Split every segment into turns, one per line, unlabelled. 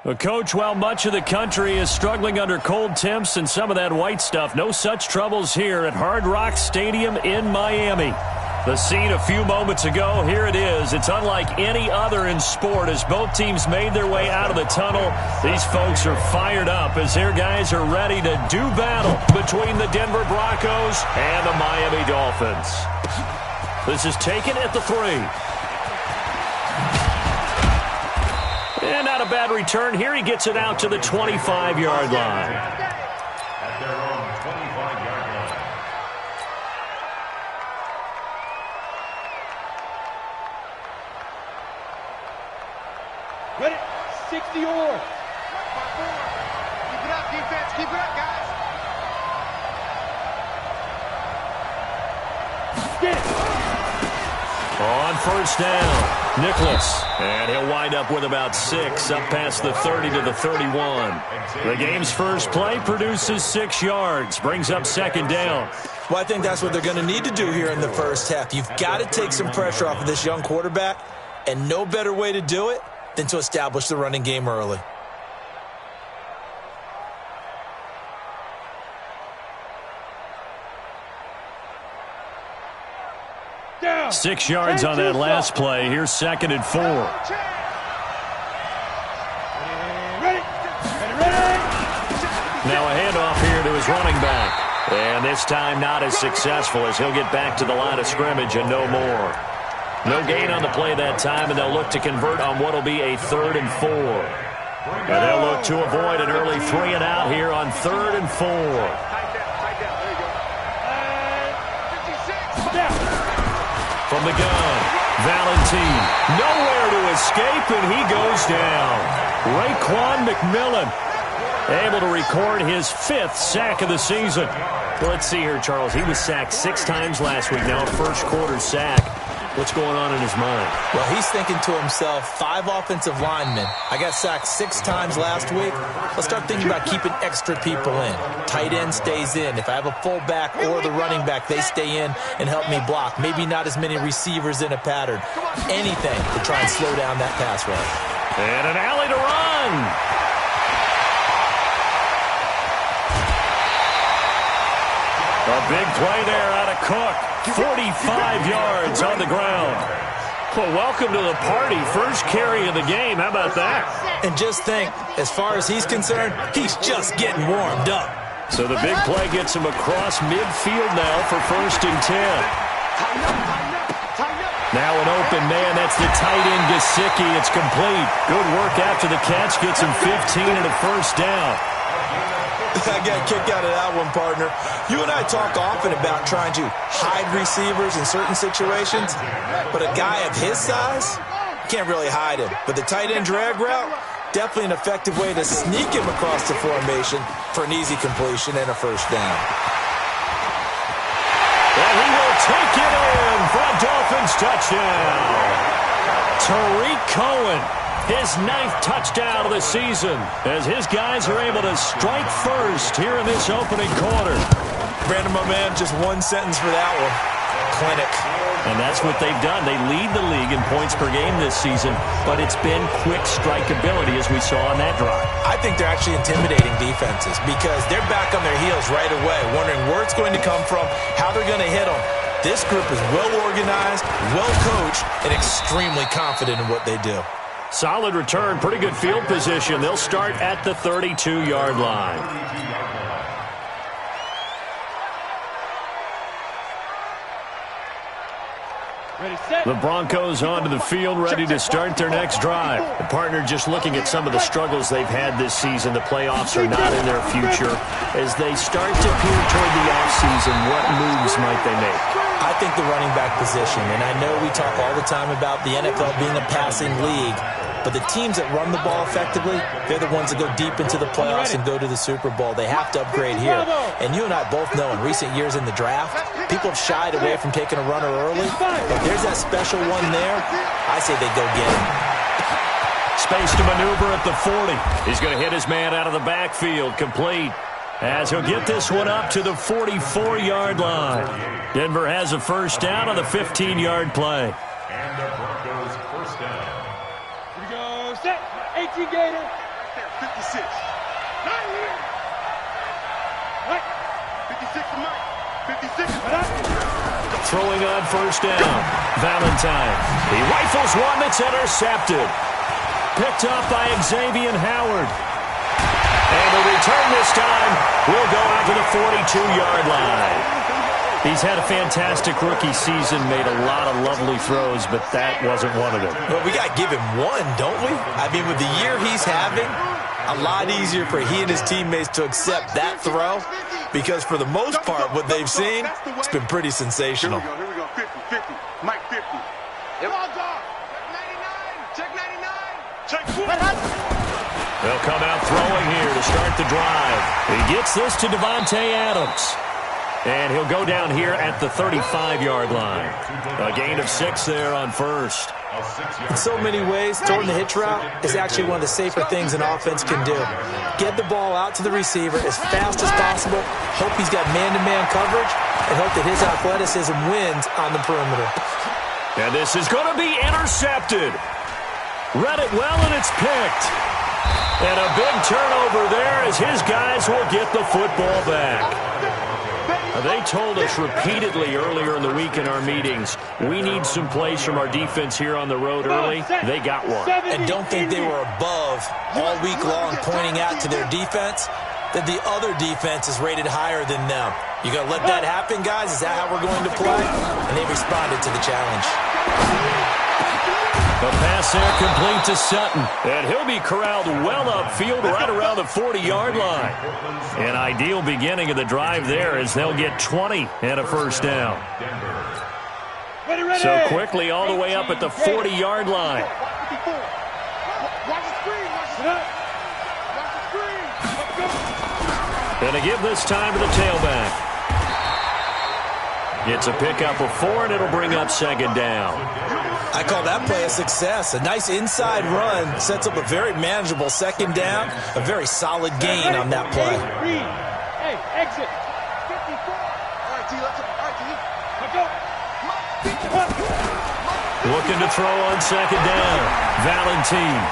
Well, Coach, while much of the country is struggling under cold temps and some of that white stuff, no such troubles here at Hard Rock Stadium in Miami. The scene a few moments ago, here it is. It's unlike any other in sport as both teams made their way out of the tunnel. These folks are fired up as their guys are ready to do battle between the Denver Broncos and the Miami Dolphins. This is taken at the 3. And not a bad return. Here he gets it out to the 25-yard line.
At their own 25-yard line.
Ready? 60 or.
Keep it up, defense. Keep it up, guys.
On first down, Nicholas. And he'll wind up with about 6, up past the 30 to the 31. The game's first play produces 6 yards, brings up second down.
Well, I think that's what they're going to need to do here in the first half. You've got to take some pressure off of this young quarterback, and no better way to do it than to establish the running game early.
Down.
6 yards on that last play. Here's second and 4.
Ready.
Now a handoff here to his running back. And this time not as successful as he'll get back to the line of scrimmage and no more. No gain on the play that time, and they'll look to convert on what will be a 3rd and 4. And they'll look to avoid an early 3 and out here on 3rd and 4. From the gun, Valentine, nowhere to escape, and he goes down. Raekwon McMillan able to record his 5th sack of the season. Well, let's see here, Charles. He was sacked 6 times last week, now a first-quarter sack. What's going on in his mind?
Well, he's thinking to himself, 5 offensive linemen. I got sacked 6 times last week. Let's start thinking about keeping extra people in. Tight end stays in. If I have a fullback or the running back, they stay in and help me block. Maybe not as many receivers in a pattern. Anything to try and slow down that pass rush.
And an alley to run. A big play there out of Cook. 45 yards on the ground. Well, welcome to the party. First carry of the game. How about that?
And just think, as far as he's concerned, he's just getting warmed up.
So the big play gets him across midfield now for 1st and 10. Now an open man. That's the tight end, Gesicki. It's complete. Good work after the catch. Gets him 15 and a first down.
I got a kick out of that one, partner. You and I talk often about trying to hide receivers in certain situations, but a guy of his size, can't really hide him. But the tight end drag route, definitely an effective way to sneak him across the formation for an easy completion and a first down.
And he will take it in for a Dolphins touchdown. Tariq Cohen. His 9th touchdown of the season as his guys are able to strike first here in this opening quarter.
Brandon, my man, just one sentence for that one. Clinic.
And that's what they've done. They lead the league in points per game this season, but it's been quick strikeability as we saw on that drive.
I think they're actually intimidating defenses because they're back on their heels right away, wondering where it's going to come from, how they're going to hit them. This group is well organized, well coached, and extremely confident in what they do.
Solid return, pretty good field position. They'll start at the 32-yard line. The Broncos onto the field, ready to start their next drive. The partner just looking at some of the struggles they've had this season. The playoffs are not in their future. As they start to peer toward the offseason, what moves might they make?
I think the running back position, and I know we talk all the time about the NFL being a passing league, but the teams that run the ball effectively, they're the ones that go deep into the playoffs and go to the Super Bowl. They have to upgrade here. And you and I both know in recent years in the draft, people have shied away from taking a runner early, but there's that special one there. I say they go get him.
Space to maneuver at the 40. He's going to hit his man out of the backfield, complete. As he'll get this one up to the 44-yard line. Denver has a first down on the 15-yard play.
And the Broncos first down.
Here we go. Set. 18 Gator.
56. Not here. What? 56 to Mike. 56.
Throwing on first down. Valentine. He rifles one that's intercepted. Picked up by Xavier Howard. And the return this time will go out to the 42-yard line. He's had a fantastic rookie season, made a lot of lovely throws, but that wasn't one of them.
Well, we got to give him one, don't we? I mean, with the year he's having, a lot easier for he and his teammates to accept that throw because for the most part, what they've seen, it's been pretty sensational.
Here we go. 50, 50. Mike 50. Yep. Check 99. Check 99. Check 4.
They'll come out throwing here to start the drive. He gets this to Devontae Adams. And he'll go down here at the 35-yard line. A gain of 6 there on first.
In so many ways, throwing the hitch route is actually one of the safer things an offense can do. Get the ball out to the receiver as fast as possible, hope he's got man-to-man coverage, and hope that his athleticism wins on the perimeter.
And this is going to be intercepted. Read it well, and it's picked. And a big turnover there as his guys will get the football back. They told us repeatedly earlier in the week in our meetings, we need some plays from our defense here on the road early. They got one.
And don't think they were above all week long pointing out to their defense that the other defense is rated higher than them. You going to let that happen, guys? Is that how we're going to play? And they responded to the challenge.
The pass there complete to Sutton. And he'll be corralled well upfield right around the 40-yard line. An ideal beginning of the drive there as they'll get 20 and a first down. So quickly all the way up at the 40-yard line. And to give this time to the tailback. It's a pickup of 4, and it'll bring up second down.
I call that play a success. A nice inside run sets up a very manageable second down. A very solid gain on that play.
Hey, exit. 54. All right, T, let's go.
Looking to throw on second down. Valentine.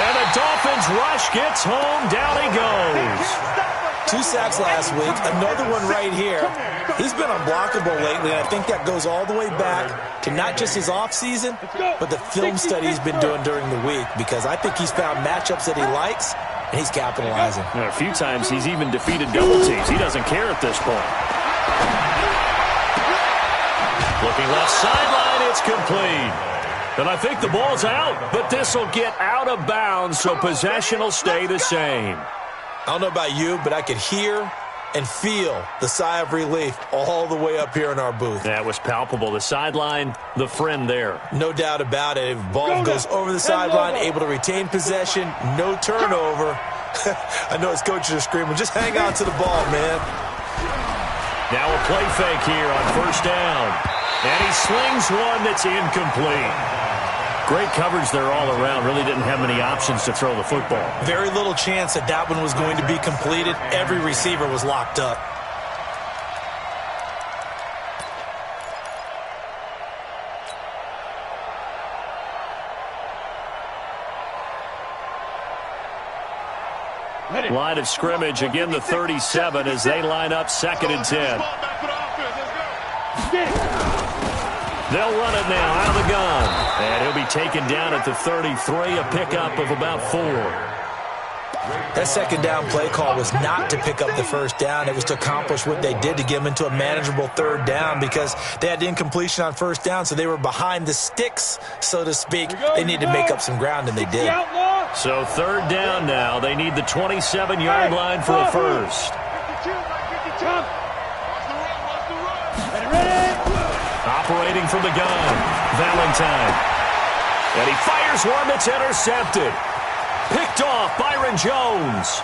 And the Dolphins rush gets home. Down he goes.
2 sacks last week, another one right here. He's been unblockable lately, and I think that goes all the way back to not just his offseason, but the film study he's been doing during the week, because I think he's found matchups that he likes, and he's capitalizing.
A few times he's even defeated double teams. He doesn't care at this point. Looking left sideline, it's complete. And I think the ball's out, but this will get out of bounds, so possession will stay the same.
I don't know about you, but I could hear and feel the sigh of relief all the way up here in our booth.
That was palpable. The sideline, the friend there.
No doubt about it. If the ball goes over the sideline, able to retain possession, no turnover. I know his coaches are screaming, just hang on to the ball, man.
Now a play fake here on first down. And he slings one that's incomplete. Great coverage there all around. Really didn't have many options to throw the football.
Very little chance that that one was going to be completed. Every receiver was locked up.
Line of scrimmage, again the 37 as they line up 2nd and 10. They'll run it now out of the gun. And he'll be taken down at the 33, a pickup of about 4.
That second down play call was not to pick up the first down. It was to accomplish what they did to get them into a manageable 3rd down because they had incompletion on first down, so they were behind the sticks, so to speak. They needed to make up some ground, and they did.
So 3rd down now. They need the 27-yard line for a first. Operating from the gun, Valentine. And he fires one that's intercepted. Picked off, Byron Jones.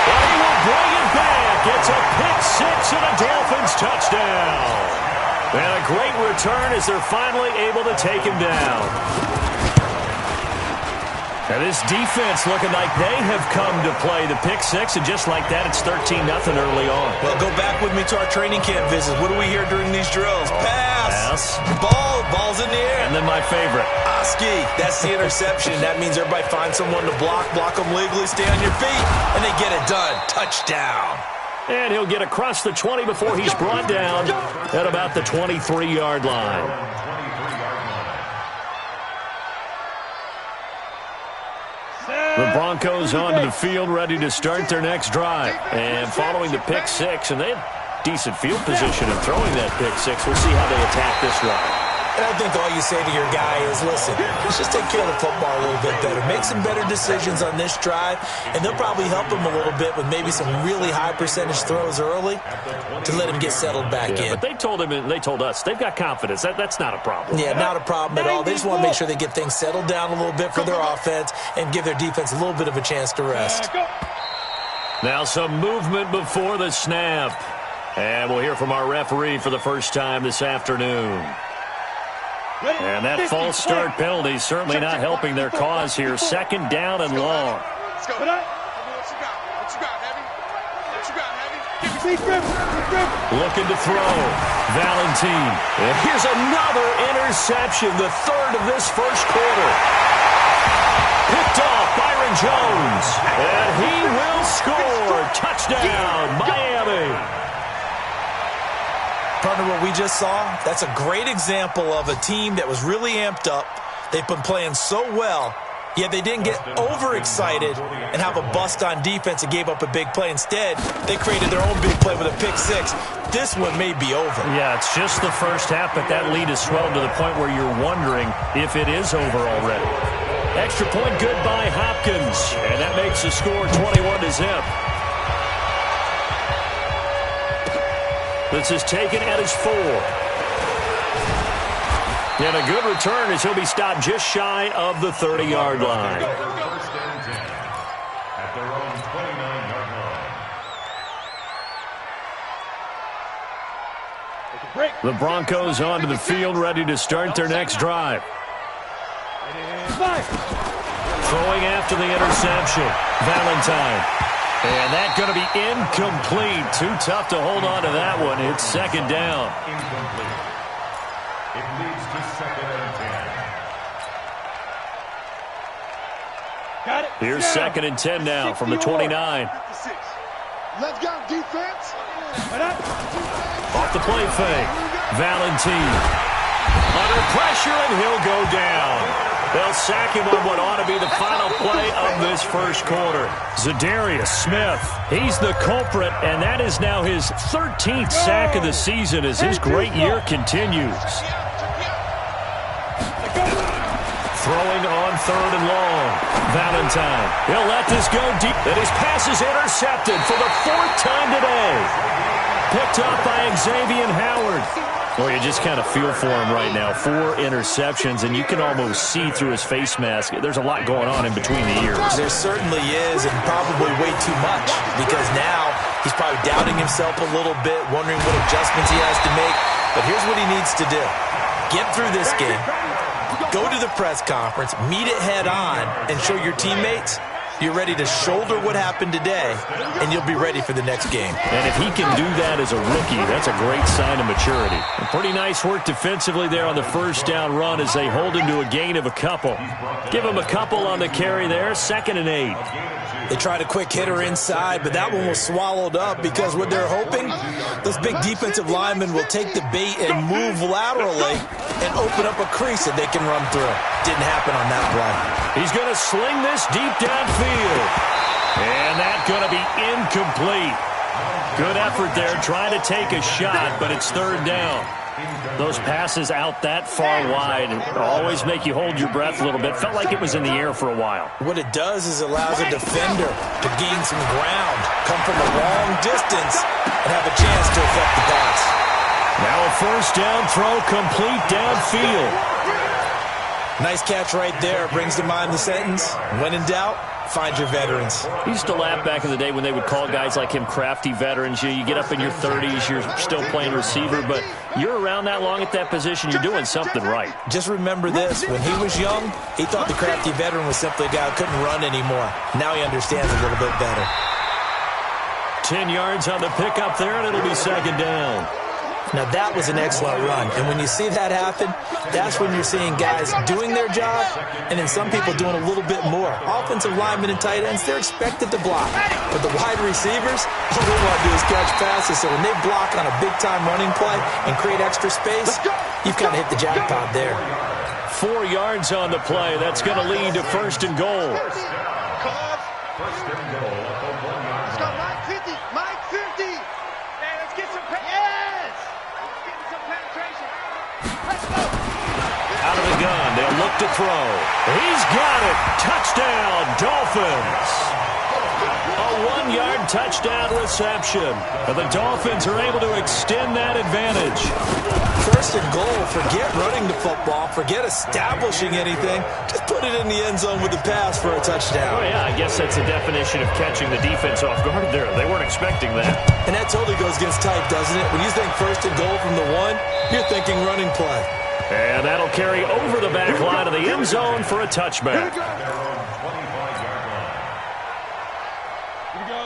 And he will bring it back. It's a pick 6 and a Dolphins touchdown. And a great return as they're finally able to take him down. And this defense looking like they have come to play the pick six, and just like that, it's 13-0 early on.
Well, go back with me to our training camp visits. What do we hear during these drills? Pass. Ball's in the air.
And then my favorite.
Oski, that's the interception. That means everybody finds someone to block them legally, stay on your feet, and they get it done. Touchdown.
And he'll get across the 20 before he's brought down at about the 23-yard line. The Broncos onto the field, ready to start their next drive. And following the pick six, and they have decent field position in throwing that pick six. We'll see how they attack this drive.
And I think all you say to your guy is, listen, let's just take care of the football a little bit better. Make some better decisions on this drive, and they'll probably help him a little bit with maybe some really high percentage throws early to let him get settled back in.
But they told him, and they told us, they've got confidence. That's not a problem.
Yeah, not a problem at all. They just want to make sure they get things settled down a little bit for their offense and give their defense a little bit of a chance to rest.
Now some movement before the snap. And we'll hear from our referee for the first time this afternoon. And that false start penalty certainly not helping their cause here. Second down and long.
Let's go. What you got, Heavy? What you got, Heavy?
Looking to throw. Valentine. And here's another interception, the third of this first quarter. Picked off Byron Jones. And he will score. Touchdown, Miami.
Partner, what we just saw, that's a great example of a team that was really amped up. They've been playing so well, yet they didn't get overexcited and have a bust on defense and gave up a big play. Instead, they created their own big play with a pick six. This one may be over.
Yeah, it's just the first half, but that lead has swelled to the point where you're wondering if it is over already. Extra point good by Hopkins, and that makes the score 21-0. This is taken at his 4. And a good return as he'll be stopped just shy of the 30-yard line.
First and 10 at their own 29-yard line.
The Broncos onto the field, ready to start their next drive. Throwing after the interception, Valentine. And that's going to be incomplete. Too tough to hold on to that one. It's second down.
Incomplete. It leads to second and 10.
Got it.
Here's second and 10 now from the 29.
Let's go, defense.
Off the play fake. Valentine. Under pressure, and he'll go down. They'll sack him on what ought to be the final play of this first quarter. Zadarius Smith, he's the culprit, and that is now his 13th sack of the season as his great year continues. Throwing on third and long. Valentine. He'll let this go deep. And his pass is intercepted for the 4th time today. Picked up by Xavier Howard. Well, you just kind of feel for him right now. 4 interceptions, and you can almost see through his face mask. There's a lot going on in between the ears.
There certainly is, and probably way too much, because now he's probably doubting himself a little bit, wondering what adjustments he has to make. But here's what he needs to do. Get through this game, go to the press conference, meet it head on, and show your teammates you're ready to shoulder what happened today, and you'll be ready for the next game.
And if he can do that as a rookie, that's a great sign of maturity. And pretty nice work defensively there on the first down run as they hold him to a gain of a couple. Give him a couple on the carry there, 2nd and 8.
They tried a quick hitter inside, but that one was swallowed up because what they're hoping, those big defensive linemen will take the bait and move laterally and open up a crease that they can run through. Didn't happen on that play.
He's going to sling this deep downfield. And that's going to be incomplete. Good effort there trying to take a shot, but it's 3rd down. Those passes out that far wide always make you hold your breath a little bit. Felt like it was in the air for a while.
What it does is it allows a defender to gain some ground, come from a long distance, and have a chance to affect the pass.
Now a first down throw complete downfield.
Nice catch right there. Brings to mind the sentence, when in doubt, find your veterans.
He used to laugh back in the day when they would call guys like him crafty veterans. You get up in your 30s, you're still playing receiver, but you're around that long at that position, you're doing something right.
Just remember this. When he was young, he thought the crafty veteran was simply a guy who couldn't run anymore. Now he understands a little bit better.
10 yards on the pickup there, and it'll be second down.
Now, that was an excellent run. And when you see that happen, that's when you're seeing guys doing their job and then some people doing a little bit more. Offensive linemen and tight ends, they're expected to block. But the wide receivers, all they want to do is catch passes. So when they block on a big-time running play and create extra space, you've kind of hit the jackpot there.
4 yards on the play. That's going to lead to first and goal.
First and goal at the 1 yard
Let's go, Mike 50. Mike 50. Man, let's get some yes. Let's get some penetration. Let's go.
Out of the gun, they'll look to throw. He's got it. Touchdown, Dolphins. A 1-yard touchdown reception. And the Dolphins are able to extend that advantage.
First and goal, forget running the football, forget establishing anything. Just put it in the end zone with the pass for a touchdown.
Oh, yeah, I guess that's the definition of catching the defense off guard there. They weren't expecting that.
And that totally goes against type, doesn't it? When you think first and goal from the 1, you're thinking running play.
And that'll carry over the back line of the end zone for a touchback.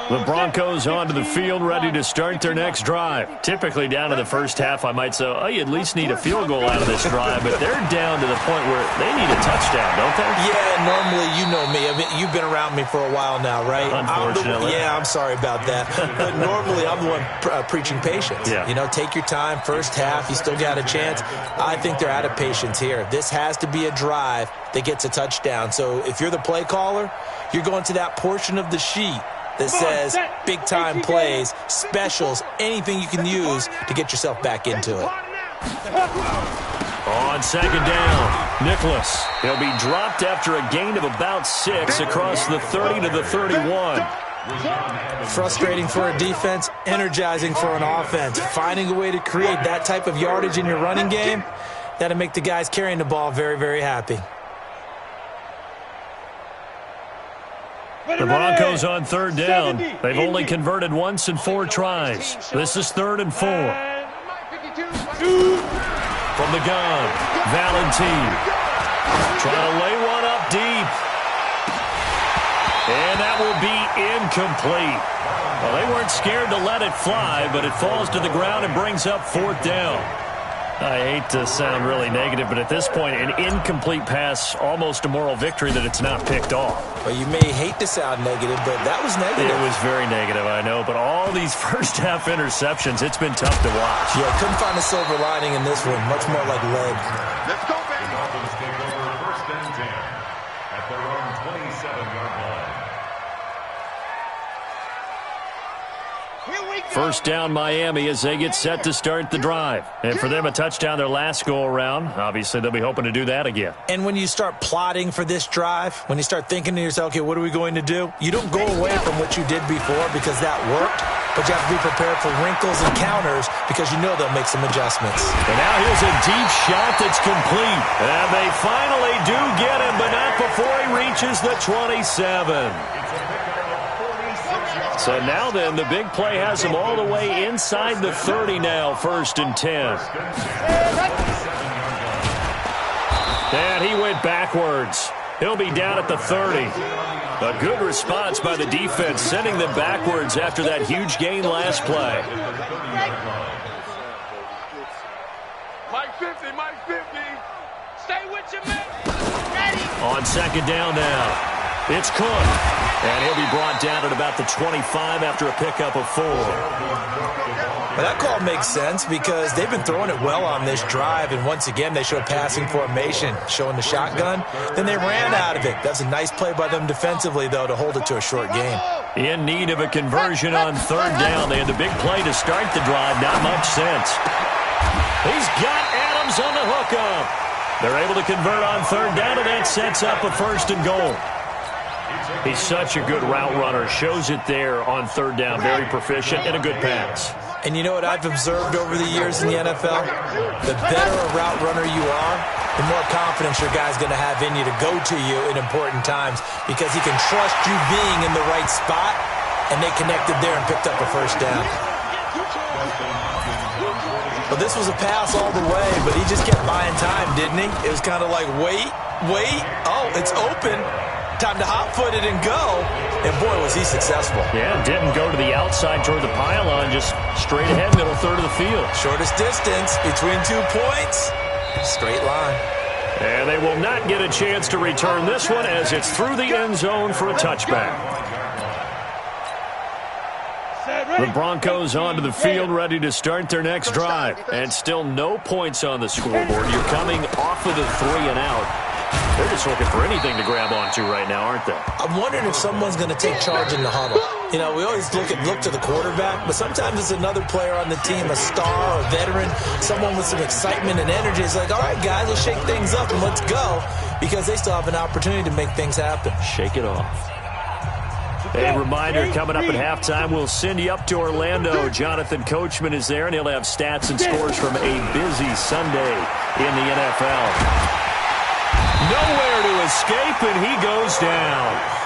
The Broncos onto the field, ready to start their next drive. Typically down to the first half, I might say, oh, you at least need a field goal out of this drive, but they're down to the point where they need a touchdown, don't they?
Yeah, normally, you know me. I mean, you've been around me for a while now, right?
Unfortunately.
I'm sorry about that. But normally, I'm the one preaching patience.
Yeah.
You know, take your time, first half, you still got a chance. I think they're out of patience here. This has to be a drive that gets a touchdown. So if you're the play caller, you're going to that portion of the sheet that says big-time plays, specials, anything you can use to get yourself back into it.
On second down, Nicholas. He'll be dropped after a gain of about 6 across the 30 to the 31.
Frustrating for a defense, energizing for an offense. Finding a way to create that type of yardage in your running game, that'll make the guys carrying the ball very, very happy.
The Broncos on third down. They've only converted once in 4 tries. This is 3rd and 4. From the gun, Valentine. Trying to lay one up deep. And that will be incomplete. Well, they weren't scared to let it fly, but it falls to the ground and brings up 4th down. I hate to sound really negative, but at this point, an incomplete pass, almost a moral victory that it's not picked off.
Well, you may hate to sound negative, but that was negative.
It was very negative, I know, but all these first-half interceptions, it's been tough to watch.
Yeah, couldn't find a silver lining in this one. Much more like lead.
Let's go, baby. The Dolphins take over first and 10 at their own 27-yard line.
First down, Miami, as they get set to start the drive. And for them, a touchdown their last go-around. Obviously, they'll be hoping to do that again.
And when you start plotting for this drive, when you start thinking to yourself, okay, what are we going to do? You don't go away from what you did before because that worked, but you have to be prepared for wrinkles and counters because you know they'll make some adjustments.
And now here's a deep shot that's complete. And they finally do get him, but not before he reaches the 27. So now then, the big play has him all the way inside the 30 now, 1st and 10. And he went backwards. He'll be down at the 30. A good response by the defense, sending them backwards after that huge gain last play.
Mike 50, Mike 50. Stay with your man. Ready.
On second down now. It's Cook, and he'll be brought down at about the 25 after a pickup of 4.
Well, that call makes sense because they've been throwing it well on this drive, and once again, they showed passing formation, showing the shotgun. Then they ran out of it. That's a nice play by them defensively, though, to hold it to a short game.
In need of a conversion on 3rd down. They had the big play to start the drive. Not much sense. He's got Adams on the hookup. They're able to convert on 3rd down, and that sets up a 1st and goal. He's such a good route runner. Shows it there on 3rd down. Very proficient and a good pass.
And you know what I've observed over the years in the NFL? The better a route runner you are, the more confidence your guy's going to have in you to go to you in important times because he can trust you being in the right spot, and they connected there and picked up a first down. Well, this was a pass all the way, but he just kept buying time, didn't he? It was kind of like, wait. Oh, it's open. Time to hot-foot it and go. And, boy, was he successful.
Yeah, didn't go to the outside toward the pylon, just straight ahead, middle third of the field.
Shortest distance between 2 points. Straight line.
And they will not get a chance to return this one as it's through the end zone for a touchback. The Broncos onto the field, ready to start their next drive. And still no points on the scoreboard. You're coming off of the 3 and out. They're just looking for anything to grab onto right now, aren't they?
I'm wondering if someone's going to take charge in the huddle. You know, we always look to the quarterback, but sometimes it's another player on the team, a star, a veteran, someone with some excitement and energy. It's like, all right, guys, let's shake things up and let's go, because they still have an opportunity to make things happen.
Shake it off. A reminder, coming up at halftime, we'll send you up to Orlando. Jonathan Coachman is there, and he'll have stats and scores from a busy Sunday in the NFL. Nowhere to escape, and he goes down.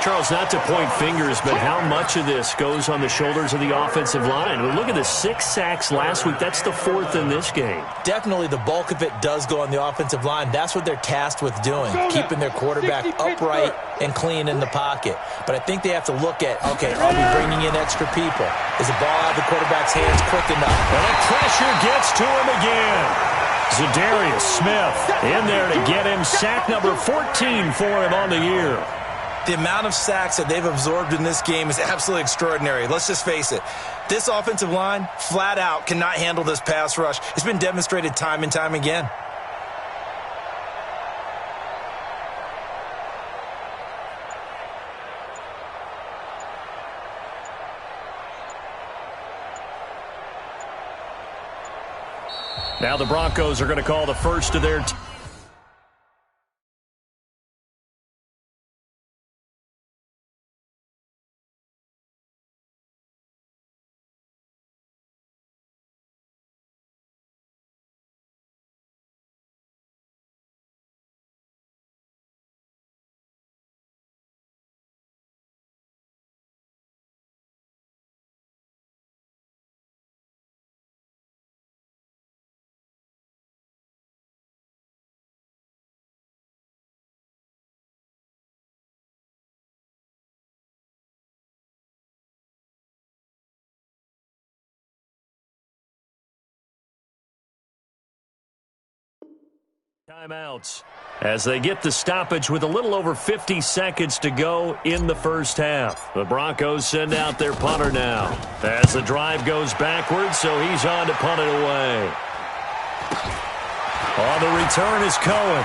Charles, not to point fingers, but how much of this goes on the shoulders of the offensive line? Well, look at the 6 sacks last week. That's the 4th in this game.
Definitely the bulk of it does go on the offensive line. That's what they're tasked with doing, keeping their quarterback upright and clean in the pocket. But I think they have to look at, okay, are we bringing in extra people? Is the ball out of the quarterback's hands quick enough?
And the pressure gets to him again. Zadarius Smith in there to get him sack number 14 for him on the year.
The amount of sacks that they've absorbed in this game is absolutely extraordinary. Let's just face it. This offensive line, flat out, cannot handle this pass rush. It's been demonstrated time and time again.
Now the Broncos are going to call the first of their timeouts as they get the stoppage with a little over 50 seconds to go in the first half. The Broncos send out their punter now as the drive goes backwards, so he's on to punt it away. On the return is Cohen.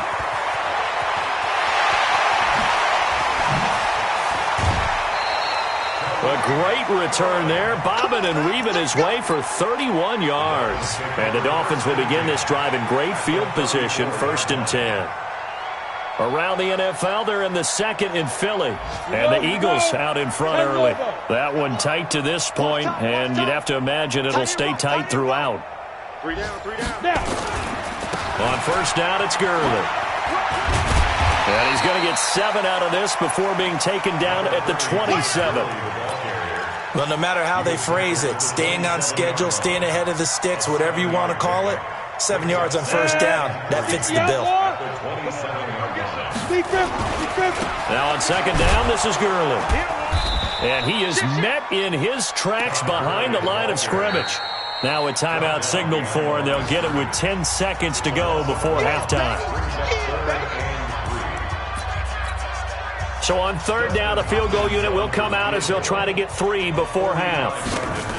A great return there, bobbing and weaving his way for 31 yards. And the Dolphins will begin this drive in great field position, 1st and 10. Around the NFL, they're in the 2nd in Philly. And the Eagles out in front early. That one tight to this point, and you'd have to imagine it'll stay tight throughout.
3 down.
On 1st down, it's Gurley. And he's going to get 7 out of this before being taken down at the 27.
Well, no matter how they phrase it, staying on schedule, staying ahead of the sticks, whatever you want to call it, 7 yards on 1st down. That fits the bill.
Now on 2nd down, this is Gurley. And he is met in his tracks behind the line of scrimmage. Now a timeout signaled for, and they'll get it with 10 seconds to go before halftime. So on 3rd down, the field goal unit will come out as they'll try to get 3 before half.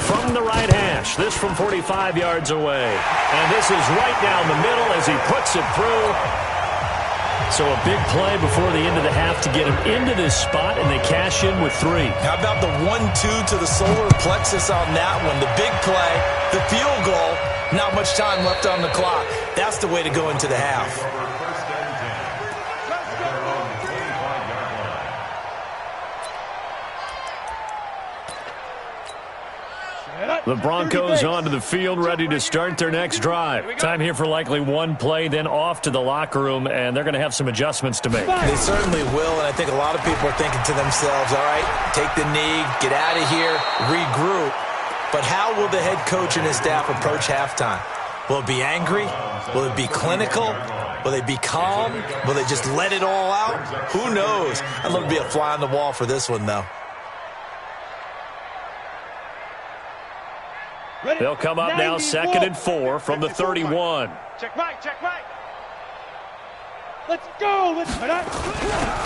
From the right hash, this from 45 yards away. And this is right down the middle as he puts it through. So a big play before the end of the half to get him into this spot, and they cash in with 3.
How about the 1-2 to the solar plexus on that one? The big play, the field goal, not much time left on the clock. That's the way to go into the half.
The Broncos onto the field, ready to start their next drive. Time here for likely one play, then off to the locker room, and they're going to have some adjustments to make.
They certainly will, and I think a lot of people are thinking to themselves, all right, take the knee, get out of here, regroup. But how will the head coach and his staff approach halftime? Will it be angry? Will it be clinical? Will they be calm? Will they just let it all out? Who knows? I'd love to be a fly on the wall for this one, though.
They'll come up now 2nd and 4 from the 31.
Check Mike, check Mike. Let's go.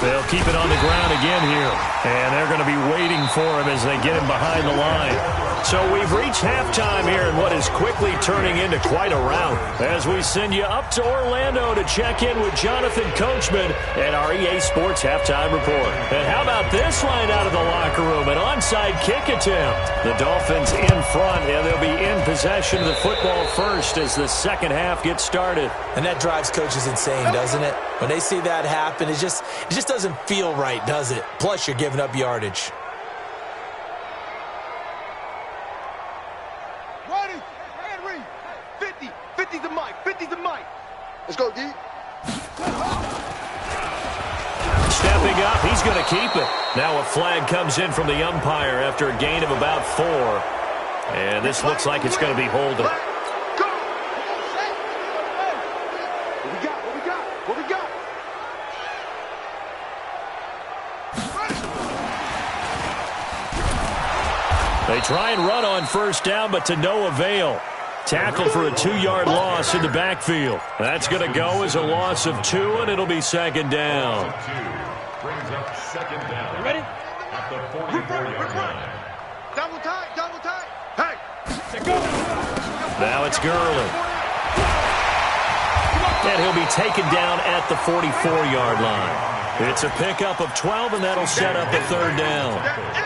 They'll keep it on the ground again here. And they're going to be waiting for him as they get him behind the line. So we've reached halftime here in what is quickly turning into quite a rout. As we send you up to Orlando to check in with Jonathan Coachman and our EA Sports Halftime Report. And how about this line out of the locker room? An onside kick attempt. The Dolphins in front, and they'll be in possession of the football first as the second half gets started.
And that drives coaches insane, doesn't it? When they see that happen, it just doesn't feel right, does it? Plus, you're giving up yardage.
Ready, Henry. 50. 50 to Mike. 50 to Mike. Let's go, D.
Stepping up, he's going to keep it. Now a flag comes in from the umpire after a gain of about 4. And this looks like it's going to be holding. They try and run on first down, but to no avail. Tackle for a 2-yard loss in the backfield. That's going to go as a loss of 2, and it'll be second down.
Brings up second down.
You ready?
At the 44-yard line.
Double tight. Hey.
Go.
Now it's Gurley. And he'll be taken down at the 44-yard line. It's a pickup of 12, and that'll set up a third down.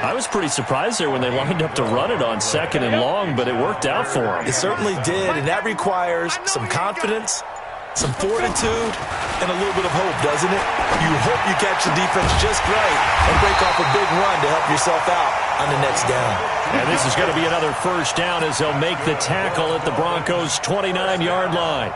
I was pretty surprised there when they lined up to run it on 2nd and long, but it worked out for them.
It certainly did, and that requires some confidence, some fortitude, and a little bit of hope, doesn't it? You hope you catch the defense just right and break off a big run to help yourself out on the next down.
And this is going to be another first down as they'll make the tackle at the Broncos' 29-yard line.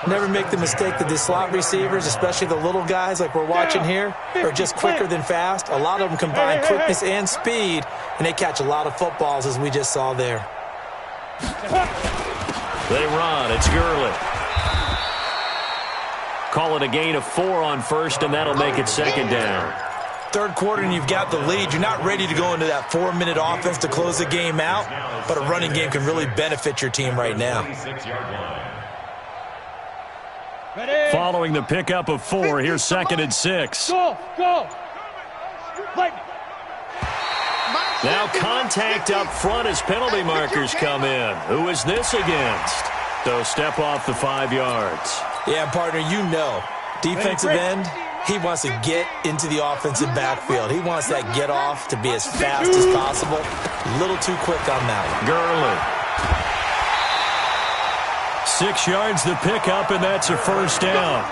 Never make the mistake that the slot receivers, especially the little guys like we're watching here, are just quicker than fast. A lot of them combine quickness and speed, and they catch a lot of footballs, as we just saw there.
They run. It's Gurley. Call it a gain of 4 on first, and that'll make it second down.
Third quarter, and you've got the lead. You're not ready to go into that 4-minute offense to close the game out, but a running game can really benefit your team right now.
Following the pickup of 4, here's 2nd and 6.
Go.
Now contact up front as penalty markers come in. Who is this against? So step off the 5 yards.
Yeah, partner, you know, defensive end, he wants to get into the offensive backfield. He wants that get off to be as fast as possible. A little too quick on that one.
Gurley. 6 yards the pickup, and that's a first down.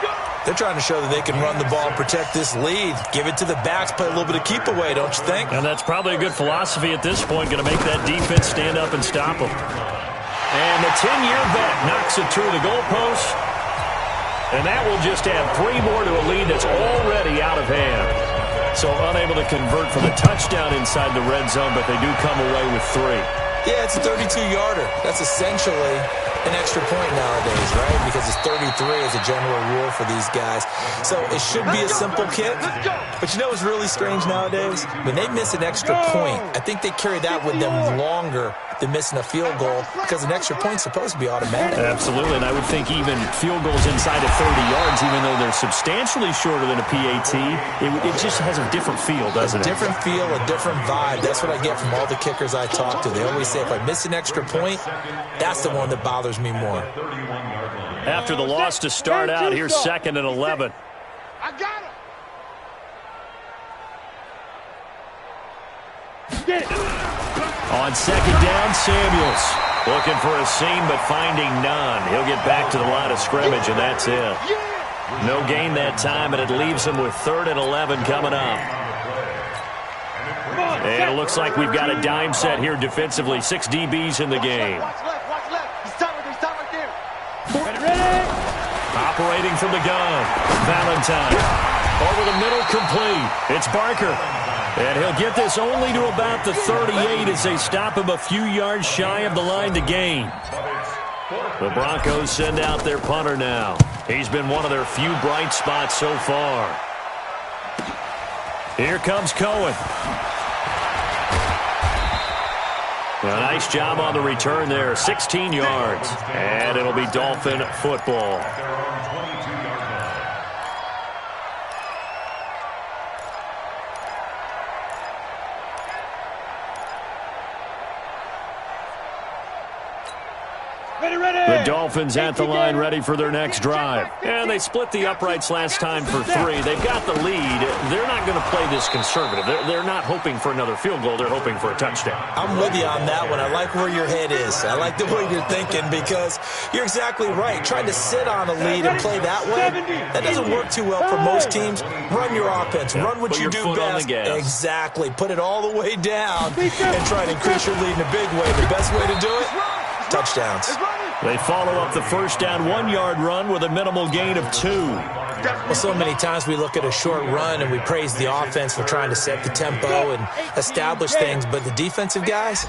They're trying to show that they can run the ball and protect this lead. Give it to the backs, play a little bit of keep away, don't you think?
And that's probably a good philosophy at this point, going to make that defense stand up and stop them. And the 10-year vet knocks it through the goalpost. And that will just add 3 more to a lead that's already out of hand. So unable to convert from a touchdown inside the red zone, but they do come away with 3.
Yeah, it's a 32-yarder. That's essentially an extra point nowadays, right? Because it's 33 as a general rule for these guys. So it should be a simple kick. But you know what's really strange nowadays? When they miss an extra point, I think they carry that with them longer than missing a field goal because an extra point's supposed to be automatic.
Absolutely, and I would think even field goals inside of 30 yards, even though they're substantially shorter than a PAT, it just has a different feel, doesn't it?
A different feel, a different vibe. That's what I get from all the kickers I talk to. They always say, if I miss an extra point, that's the one that bothers me more.
After the loss to start out, here's 2nd and 11.
I got him.
Get it.
On 2nd down, Samuels looking for a seam but finding none. He'll get back to the line of scrimmage, and that's it. No gain that time, and it leaves him with 3rd and 11 coming up. And it looks like we've got a dime set here defensively. 6 DBs in the game.
Watch left. He's tight right there.
Ready? Operating from the gun. Valentine. Over the middle, complete. It's Barker. And he'll get this only to about the 38 as they stop him a few yards shy of the line to gain. The Broncos send out their punter now. He's been one of their few bright spots so far. Here comes Cohen. A nice job on the return there. 16 yards. And it'll be Dolphin football. The Dolphins at the line ready for their next drive. And they split the uprights last time for 3. They've got the lead. They're not going to play this conservative. They're not hoping for another field goal. They're hoping for a touchdown.
I'm with you on that one. I like where your head is. I like the way you're thinking because you're exactly right. Trying to sit on a lead and play that way, that doesn't work too well for most teams. Run your offense. Run what you do best. Exactly. Put it all the way down and try to increase your lead in a big way. The best way to do it? Touchdowns.
They follow up the first down 1-yard run with a minimal gain of 2.
Well, so many times we look at a short run and we praise the offense for trying to set the tempo and establish things, but the defensive guys,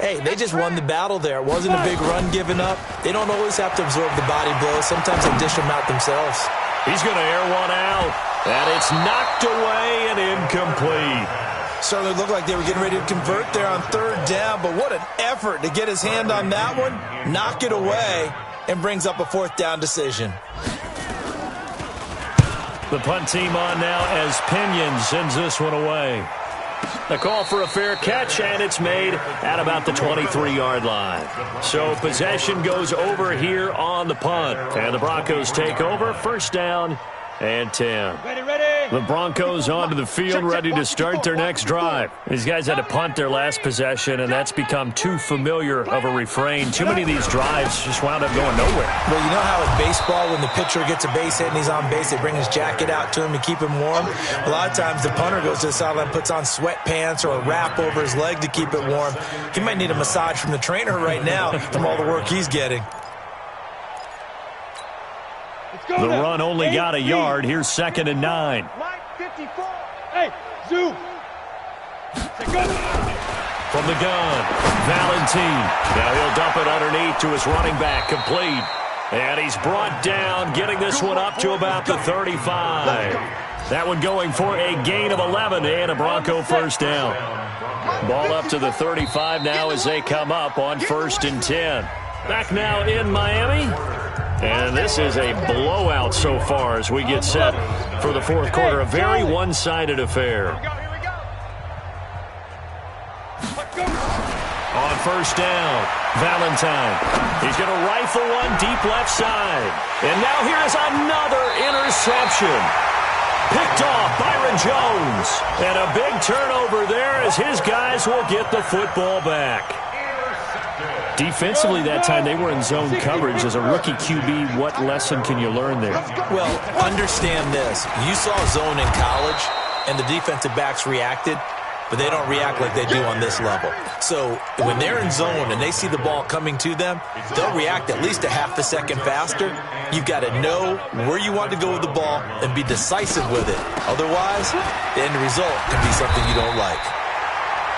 hey, they just won the battle there. It wasn't a big run given up. They don't always have to absorb the body blows. Sometimes they dish them out themselves.
He's going to air one out, and it's knocked away and incomplete.
Certainly looked like they were getting ready to convert there on 3rd down, but what an effort to get his hand on that one, knock it away, and brings up a 4th down decision.
The punt team on now as Pinion sends this one away. The call for a fair catch, and it's made at about the 23-yard line. So possession goes over here on the punt, and the Broncos take over, 1st down and 10. The Broncos onto the field, ready to start their next drive. These guys had to punt their last possession, and that's become too familiar of a refrain. Too many of these drives just wound up going nowhere.
Well, you know how in baseball, when the pitcher gets a base hit and he's on base, they bring his jacket out to him to keep him warm? A lot of times the punter goes to the sideline, puts on sweatpants or a wrap over his leg to keep it warm. He might need a massage from the trainer right now from all the work he's getting.
The run only got a yard. Here's 2nd and 9.
Hey, zoom.
From the gun, Valentine. Now he'll dump it underneath to his running back, complete. And he's brought down, getting this one up to about the 35. That one going for a gain of 11 and a Bronco 1st down. Ball up to the 35 now as they come up on 1st and 10. Back now in Miami. And this is a blowout so far as we get set for the 4th quarter. A very one-sided affair. On 1st down, Valentine. He's going to rifle one deep left side. And now here's another interception. Picked off Byron Jones. And a big turnover there as his guys will get the football back. Defensively that time, they were in zone coverage. As a rookie QB, what lesson can you learn there?
Well, understand this. You saw zone in college, and the defensive backs reacted, but they don't react like they do on this level. So when they're in zone and they see the ball coming to them, they'll react at least a half a second faster. You've got to know where you want to go with the ball and be decisive with it. Otherwise, the end result can be something you don't like.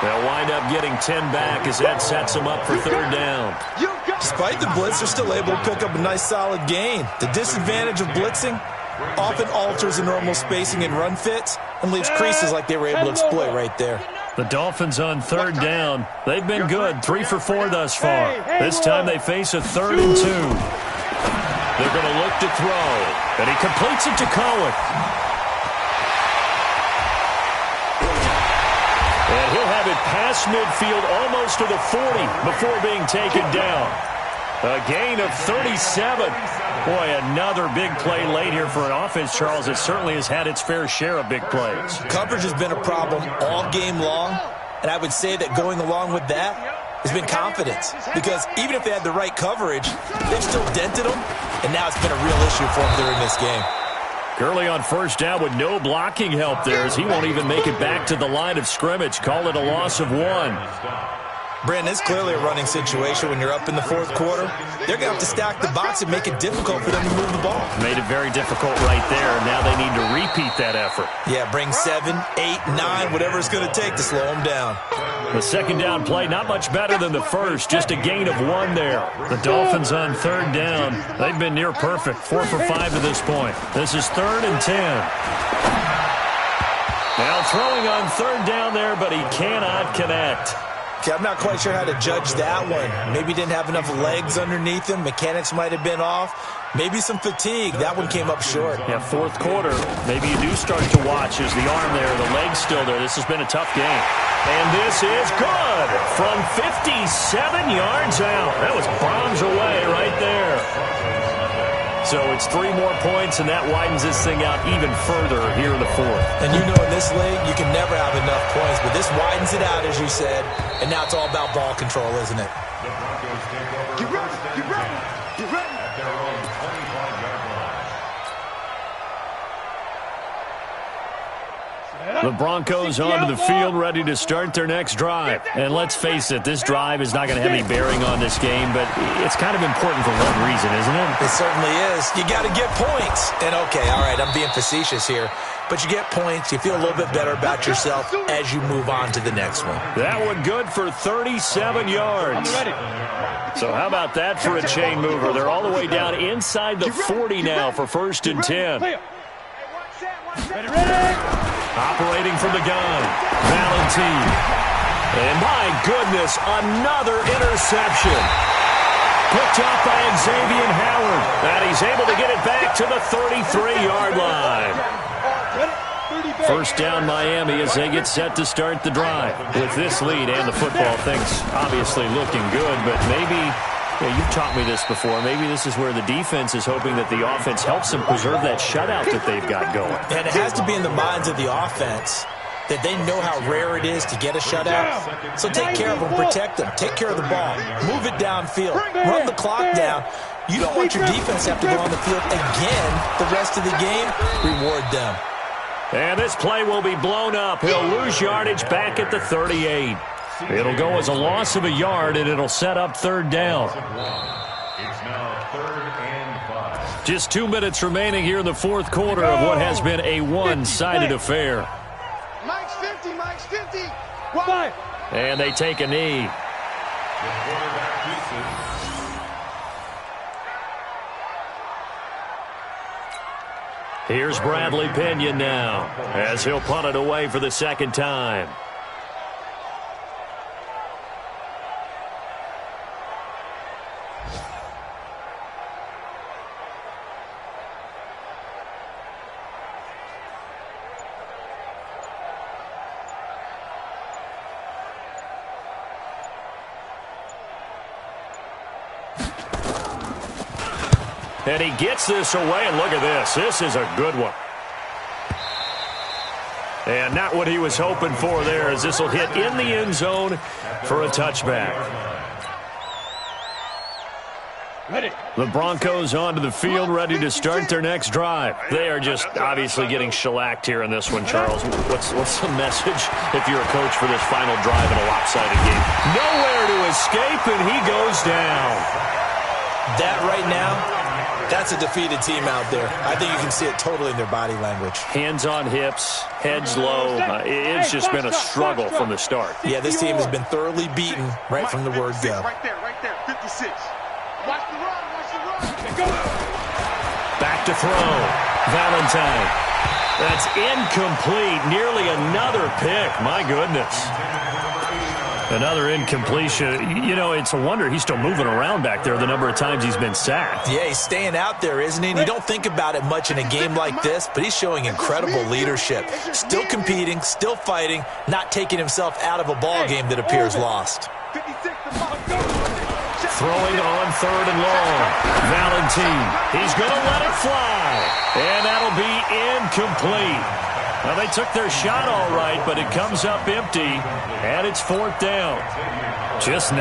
They'll wind up getting 10 back as that sets them up for 3rd down.
Despite the blitz, they're still able to pick up a nice solid gain. The disadvantage of blitzing often alters the normal spacing and run fits and leaves creases like they were able to exploit right there.
The Dolphins on 3rd down. They've been good, 3 for 4 thus far. This time they face a 3rd and 2. They're going to look to throw, and he completes it to Cohen. And he'll have it past midfield, almost to the 40, before being taken down. A gain of 37. Boy, another big play late here for an offense, Charles. It certainly has had its fair share of big plays.
Coverage has been a problem all game long, and I would say that going along with that has been confidence. Because even if they had the right coverage, they've still dented them, and now it's been a real issue for them during this game.
Gurley on first down with no blocking help there as he won't even make it back to the line of scrimmage. Call it a loss of 1.
Brandon, it's clearly a running situation when you're up in the fourth quarter. They're going to have to stack the box and make it difficult for them to move the ball.
Made it very difficult right there. Now they need to repeat that effort.
Yeah, bring 7, 8, 9, whatever it's going to take to slow them down.
The second down play, not much better than the first. Just a gain of 1 there. The Dolphins on third down. They've been near perfect. 4 for 5 to this point. This is 3rd and 10. Now throwing on third down there, but he cannot connect.
Okay, I'm not quite sure how to judge that one. Maybe didn't have enough legs underneath him. Mechanics might have been off. Maybe some fatigue. That one came up short.
Yeah, fourth quarter. Maybe you do start to watch as the arm there, the leg's still there. This has been a tough game. And this is good from 57 yards out. That was bombs away right there. So it's 3 more points, and that widens this thing out even further here in the fourth.
And you know in this league, you can never have enough points, but this widens it out, as you said, and now it's all about ball control, isn't it?
The Broncos take over
Get ready,
first
get ready, get ready.
at their own 25-yard line.
The Broncos onto the field, ready to start their next drive. And let's face it, this drive is not going to have any bearing on this game, but it's kind of important for one reason, isn't it?
It certainly is. You got to get points. And, okay, all right, I'm being facetious here, but you get points, you feel a little bit better about yourself as you move on to the next one.
That one good for 37 yards. So how about that for a chain mover? They're all the way down inside the 40 now for 1st and 10. Operating from the gun, Valentine. And my goodness, another interception. Picked up by Xavier Howard. And he's able to get it back to the 33-yard line. First down Miami as they get set to start the drive. With this lead and the football, things obviously looking good, but maybe... Yeah, you've taught me this before. Maybe this is where the defense is hoping that the offense helps them preserve that shutout that they've got going.
And it has to be in the minds of the offense that they know how rare it is to get a shutout. So take care of them, protect them, take care of the ball, move it downfield, run the clock down. You don't want your defense to have to go on the field again the rest of the game. Reward them.
And this play will be blown up. He'll lose yardage back at the 38. It'll go as a loss of a yard, and it'll set up third down.
It's now 3rd and 5.
Just 2 minutes remaining here in the fourth quarter of what has been a one-sided affair.
Mike's 50, Mike's 50.
And they take a knee.
The quarterback keeps it.
Here's Bradley Pinion now as he'll punt it away for the second time. And he gets this away, and look at this. This is a good one. And not what he was hoping for there, as this will hit in the end zone for a touchback. The Broncos onto the field, ready to start their next drive. They are just obviously getting shellacked here in this one, Charles. What's the message if you're a coach for this final drive in a lopsided game? Nowhere to escape, and he goes down.
That right now, that's a defeated team out there. I think you can see it totally in their body language.
Hands on hips, heads low. It's just been a struggle from the start.
Yeah, this team has been thoroughly beaten right from the word go.
Right there, 56.
Watch the run.
Back to throw. Valentine. That's incomplete. Nearly another pick. My goodness. Another incompletion. You know, it's a wonder he's still moving around back there the number of times he's been sacked.
Yeah, he's staying out there, isn't he? And you don't think about it much in a game like this, but he's showing incredible leadership. Still competing, still fighting, not taking himself out of a ball game that appears lost.
Throwing on third and long. Valentine. He's going to let it fly. And that'll be incomplete. Well, they took their shot all right, but it comes up empty, and it's fourth down. Just